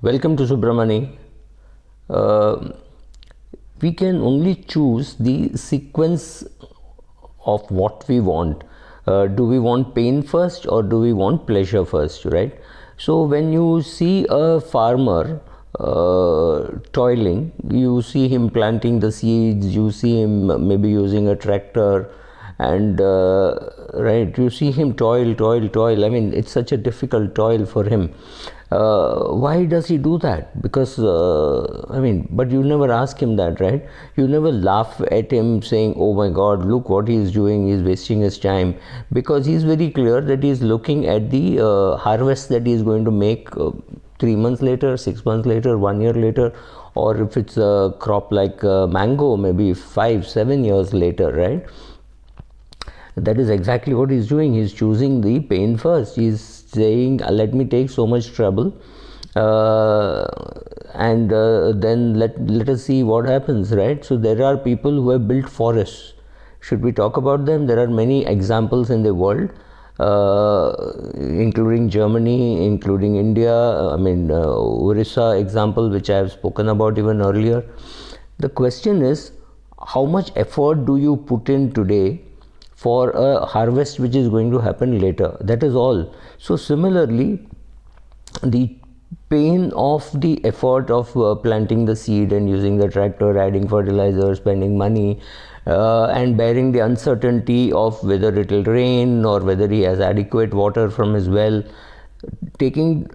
Welcome to Subramani. Uh, we can only choose the sequence of what we want. Do we want pain first or do we want pleasure first, right? So when you see a farmer toiling, you see him planting the seeds, you see him maybe using a tractor, and right, you see him toil. I mean, it's such a difficult toil for him. Why does he do that? Because but you never ask him that, right? You never laugh at him saying, oh my god, look what he's doing, he's wasting his time, because he's very clear that he's looking at the harvest that he's going to make 3 months later, 6 months later, 1 year later, or if it's a crop like mango, maybe 5-7 years later, right? That is exactly what he's doing. He's choosing the pain first. He's saying, let me take so much trouble, and then let us see what happens, right? So there are people who have built forests. Should we talk about them? There are many examples in the world, including Germany, including India. Orissa example, which I have spoken about even earlier. The question is, how much effort do you put in today for a harvest which is going to happen later? That is all. So similarly, the pain of the effort of planting the seed and using the tractor, adding fertilizer, spending money, and bearing the uncertainty of whether it will rain or whether he has adequate water from his well, taking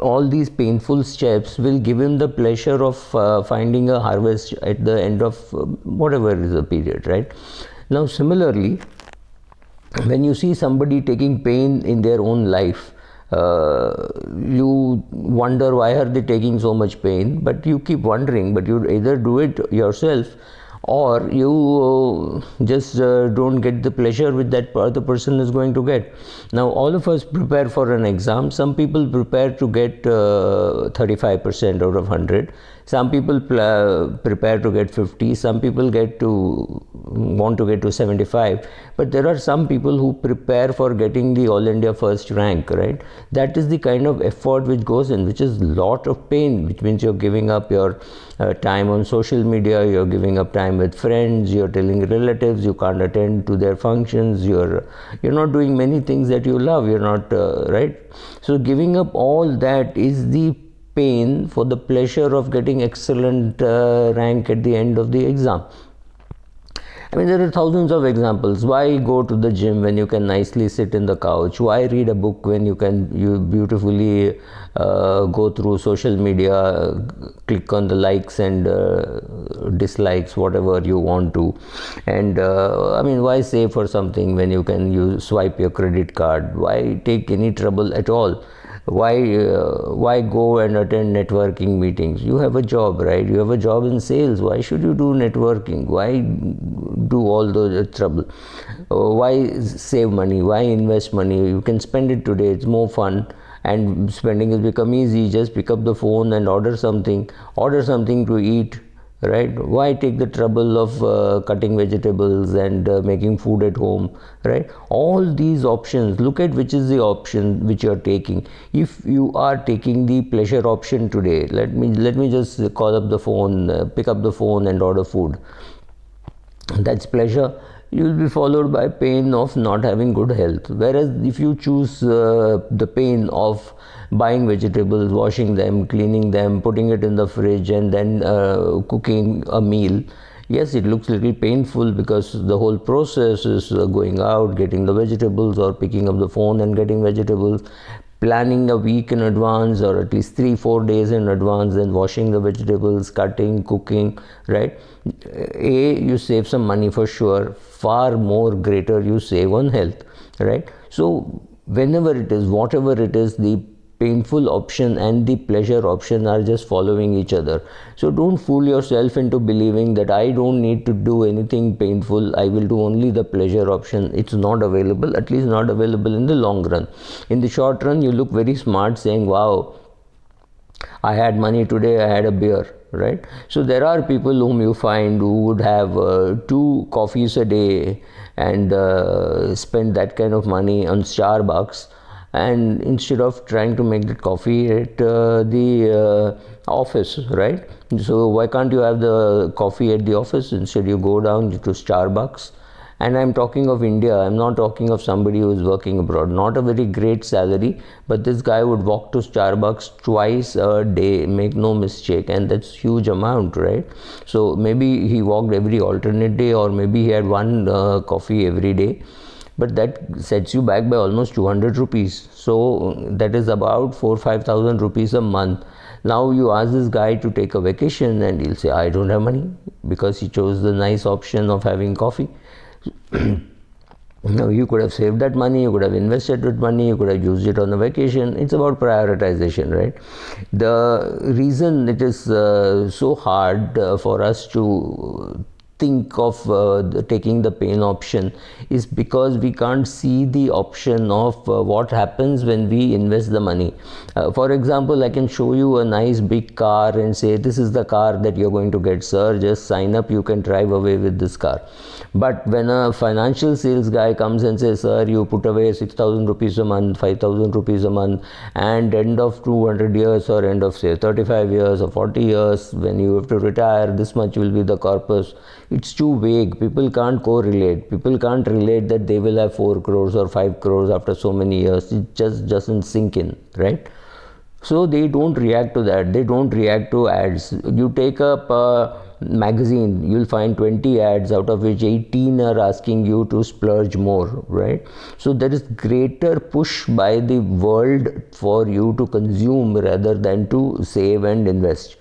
all these painful steps will give him the pleasure of finding a harvest at the end of whatever is the period, right? Now similarly, when you see somebody taking pain in their own life, you wonder why are they taking so much pain, but you keep wondering, but you either do it yourself or you just don't get the pleasure which that other person is going to get. Now all of us prepare for an exam. Some people prepare to get 35% out of 100. Some people prepare to get 50. Some people want to get to 75. But there are some people who prepare for getting the All India first rank, right? That is the kind of effort which goes in, which is lot of pain, which means you're giving up your time on social media, you're giving up time with friends, you're telling relatives you can't attend to their functions, you're not doing many things that you love, you're not right? So giving up all that is the pain for the pleasure of getting excellent rank at the end of the exam. I mean, there are thousands of examples. Why go to the gym when you can nicely sit in the couch? Why read a book when you beautifully go through social media, click on the likes and dislikes, whatever you want to? And why save for something when you can swipe your credit card? Why take any trouble at all? Why go and attend networking meetings? You have a job, right? You have a job in sales. Why should you do networking? Why do all the trouble? Why save money? Why invest money? You can spend it today. It's more fun, and spending has become easy. Just pick up the phone and order something to eat, right? Why take the trouble of cutting vegetables and making food at home, right? All these options, look at which is the option which you are taking. If you are taking the pleasure option today, let me just call up the phone, pick up the phone and order food. That's pleasure. You will be followed by pain of not having good health. Whereas if you choose the pain of buying vegetables, washing them, cleaning them, putting it in the fridge, and then cooking a meal, yes, it looks a little painful because the whole process is going out, getting the vegetables, or picking up the phone and getting vegetables, planning a week in advance or at least 3-4 days in advance, then washing the vegetables, cutting, cooking, right? You save some money for sure. Far more greater you save on health, right? So whenever it is, whatever it is, the painful option and the pleasure option are just following each other. So don't fool yourself into believing that I don't need to do anything painful, I will do only the pleasure option. It's not available, at least not available in the long run. In the short run, you look very smart saying, wow, I had money today, I had a beer, right? So there are people whom you find who would have 2 coffees a day and spend that kind of money on Starbucks, and instead of trying to make that coffee at the office, right? So why can't you have the coffee at the office? Instead you go down to Starbucks. And I'm talking of India, I'm not talking of somebody who is working abroad. Not a very great salary, but this guy would walk to Starbucks twice a day, make no mistake, and that's huge amount, right? So maybe he walked every alternate day, or maybe he had one coffee every day, but that sets you back by almost 200 rupees. So that is about 4,000-5,000 rupees a month. Now you ask this guy to take a vacation and he'll say, I don't have money, because he chose the nice option of having coffee. Now you could have saved that money, you could have invested that money, you could have used it on a vacation. It's about prioritization, right? The reason it is so hard for us to think of taking the pain option is because we can't see the option of what happens when we invest the money. For example, I can show you a nice big car and say, this is the car that you're going to get, sir, just sign up, you can drive away with this car. But when a financial sales guy comes and says, sir, you put away 6,000 rupees a month, 5,000 rupees a month, and end of 200 years or end of say 35 years or 40 years, when you have to retire, this much will be the corpus. It's too vague. People can't correlate. People can't relate that they will have 4 crores or 5 crores after so many years. It just doesn't sink in, right? So they don't react to that. They don't react to ads. You take up a magazine, you'll find 20 ads, out of which 18 are asking you to splurge more, right? So there is greater push by the world for you to consume rather than to save and invest.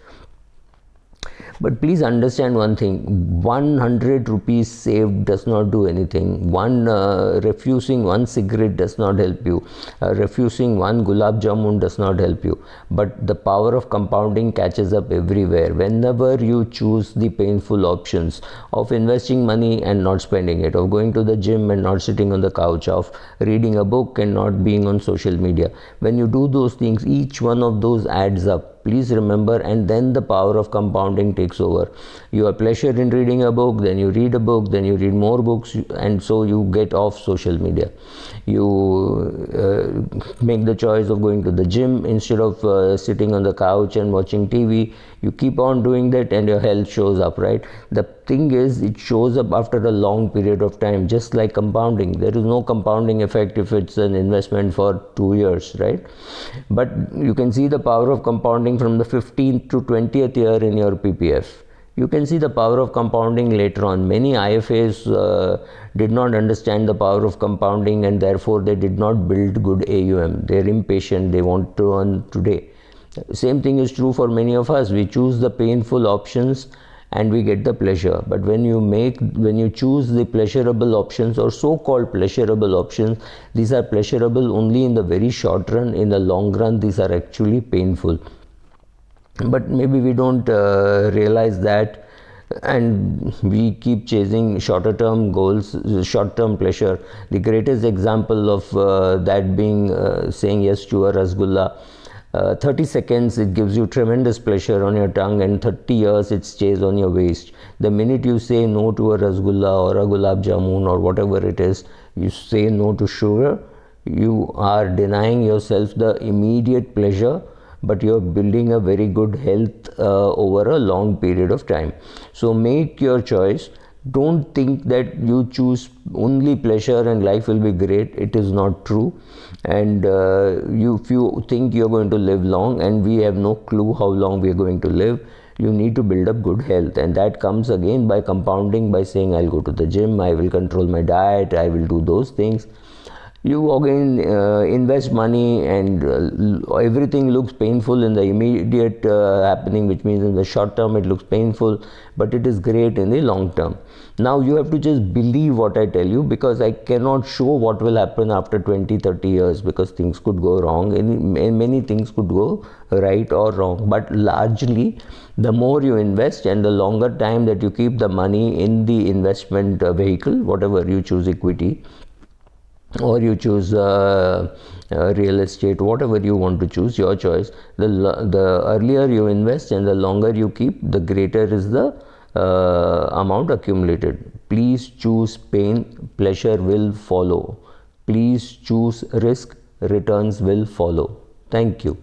But please understand one thing, 100 rupees saved does not do anything. Refusing one cigarette does not help you. Refusing one gulab jamun does not help you. But the power of compounding catches up everywhere. Whenever you choose the painful options of investing money and not spending it, of going to the gym and not sitting on the couch, of reading a book and not being on social media, when you do those things, each one of those adds up. Please remember, and then the power of compounding takes over. You have pleasure in reading a book, then you read a book, then you read more books, and so you get off social media. You make the choice of going to the gym instead of sitting on the couch and watching TV. You keep on doing that and your health shows up, right? The thing is, it shows up after a long period of time, just like compounding. There is no compounding effect if it's an investment for 2 years, right? But you can see the power of compounding from the 15th to 20th year in your PPF. You can see the power of compounding later on. Many IFAs did not understand the power of compounding, and therefore they did not build good AUM. They're impatient, they want to earn today. Same thing is true for many of us. We choose the painful options and we get the pleasure. But when you choose the pleasurable options, or so-called pleasurable options, these are pleasurable only in the very short run. In the long run, these are actually painful. But maybe we don't realize that, and we keep chasing shorter term goals, short term pleasure. The greatest example of that being saying yes to a Rasgulla. 30 seconds it gives you tremendous pleasure on your tongue, and 30 years it stays on your waist. The minute you say no to a Rasgulla or a Gulab Jamun or whatever it is, you say no to sugar, you are denying yourself the immediate pleasure, but you're building a very good health over a long period of time. So make your choice. Don't think that you choose only pleasure and life will be great. It is not true. And if you think you're going to live long, and we have no clue how long we are going to live, you need to build up good health. And that comes again by compounding, by saying, I'll go to the gym, I will control my diet, I will do those things. You again invest money, and everything looks painful in the immediate happening, which means in the short term it looks painful, but it is great in the long term. Now you have to just believe what I tell you, because I cannot show what will happen after 20-30 years, because things could go wrong, and many things could go right or wrong. But largely, the more you invest and the longer time that you keep the money in the investment vehicle, whatever you choose, equity, or you choose real estate, whatever you want to choose, your choice. The earlier you invest and the longer you keep, the greater is the amount accumulated. Please choose pain, pleasure will follow. Please choose risk, returns will follow. Thank you.